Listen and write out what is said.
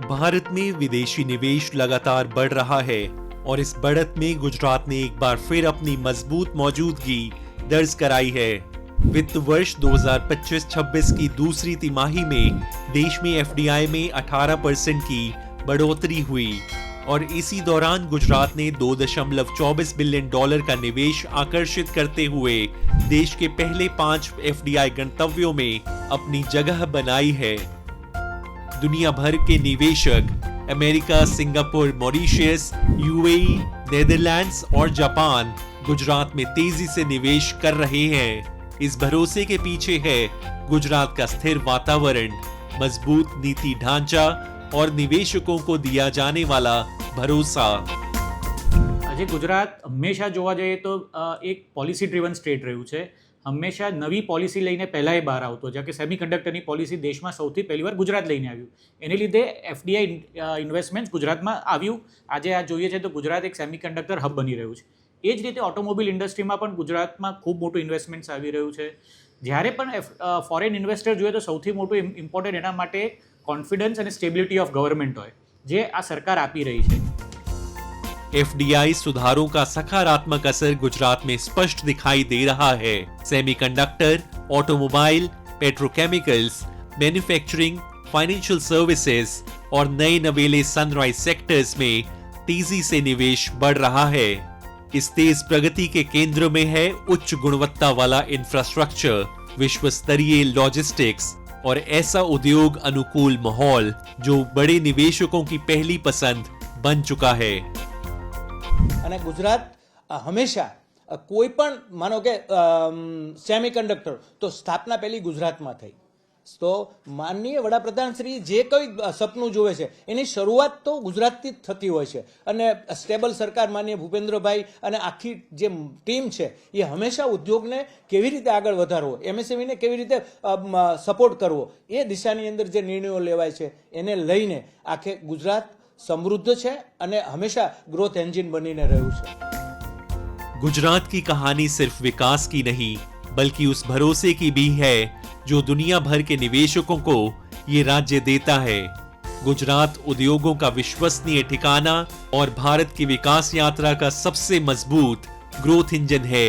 भारत में विदेशी निवेश लगातार बढ़ रहा है और इस बढ़त में गुजरात ने एक बार फिर अपनी मजबूत मौजूदगी दर्ज कराई है। वित्त वर्ष 2025-26 की दूसरी तिमाही में देश में एफडीआई में 18% की बढ़ोतरी हुई और इसी दौरान गुजरात ने $2.24 बिलियन का निवेश आकर्षित करते हुए देश के पहले 5 एफडीआई गंतव्यों में अपनी जगह बनाई है। दुनिया भर के निवेशक America, Singapore, Mauritius, UAE, Netherlands और जापान गुजरात में तेजी से निवेश कर रहे हैं। इस भरोसे के पीछे है गुजरात का स्थिर वातावरण, मजबूत नीति ढांचा और निवेशकों को दिया जाने वाला भरोसा। આજે ગુજરાત હંમેશા જોવા જઈએ તો એક પોલિસી ડ્રીવન સ્ટેટ રહ્યું છે। હંમેશા નવી પોલિસી લઈને પહેલાં બહાર આવતો, જેમ કે સેમિકન્ડક્ટરની પોલિસી દેશમાં સૌથી પહેલીવાર ગુજરાત લઈને આવ્યું, એને લીધે એફડીઆઈ ઇન્વેસ્ટમેન્ટ ગુજરાતમાં આવ્યું। આજે આ જોઈએ છે તો ગુજરાત એક સેમિકન્ડક્ટર હબ બની રહ્યું છે। એ જ રીતે ઓટોમોબાઈલ ઇન્ડસ્ટ્રીમાં પણ ગુજરાતમાં ખૂબ મોટું ઇન્વેસ્ટમેન્ટ્સ આવી રહ્યું છે। જ્યારે પણ ફોરેન ઇન્વેસ્ટર જોઈએ તો સૌથી મોટું ઇમ્પોર્ટન્ટ એના માટે કોન્ફિડન્સ અને સ્ટેબિલિટી ઓફ ગવર્મેન્ટ હોય, જે આ સરકાર આપી રહી છે। एफडीआई सुधारों का सकारात्मक असर गुजरात में स्पष्ट दिखाई दे रहा है। Semiconductor, automobile, petrochemicals, manufacturing, financial services और नए नवेले सनराइज सेक्टर्स में तेजी से निवेश बढ़ रहा है। इस तेज प्रगति के केंद्र में है उच्च गुणवत्ता वाला इंफ्रास्ट्रक्चर, विश्व स्तरीय लॉजिस्टिक्स और ऐसा उद्योग अनुकूल माहौल जो बड़े निवेशकों की पहली पसंद बन चुका है। અને ગુજરાત હંમેશા કોઈ પણ માનો કે સેમિકન્ડક્ટર તો સ્થાપના પહેલી ગુજરાતમાં થઈ, તો માનનીય વડાપ્રધાન શ્રી જે કોઈ સપનું જોવે છે એની શરૂઆત તો ગુજરાતથી જ થતી હોય છે। અને સ્ટેબલ સરકાર માનનીય ભૂપેન્દ્રભાઈ અને આખી જે ટીમ છે એ હંમેશા ઉદ્યોગને કેવી રીતે આગળ વધારવો, એમએસએમઈને કેવી રીતે સપોર્ટ કરવો, એ દિશાની અંદર જે નિર્ણયો લેવાય છે એને લઈને આખે ગુજરાત समृद्ध है અને हमेशा ग्रोथ इंजिन बनीने રહ્યું છે। गुजरात की कहानी सिर्फ विकास की नहीं बल्कि उस भरोसे की भी है जो दुनिया भर के निवेशकों को ये राज्य देता है। गुजरात उद्योगों का विश्वसनीय ठिकाना और भारत की विकास यात्रा का सबसे मजबूत ग्रोथ इंजन है।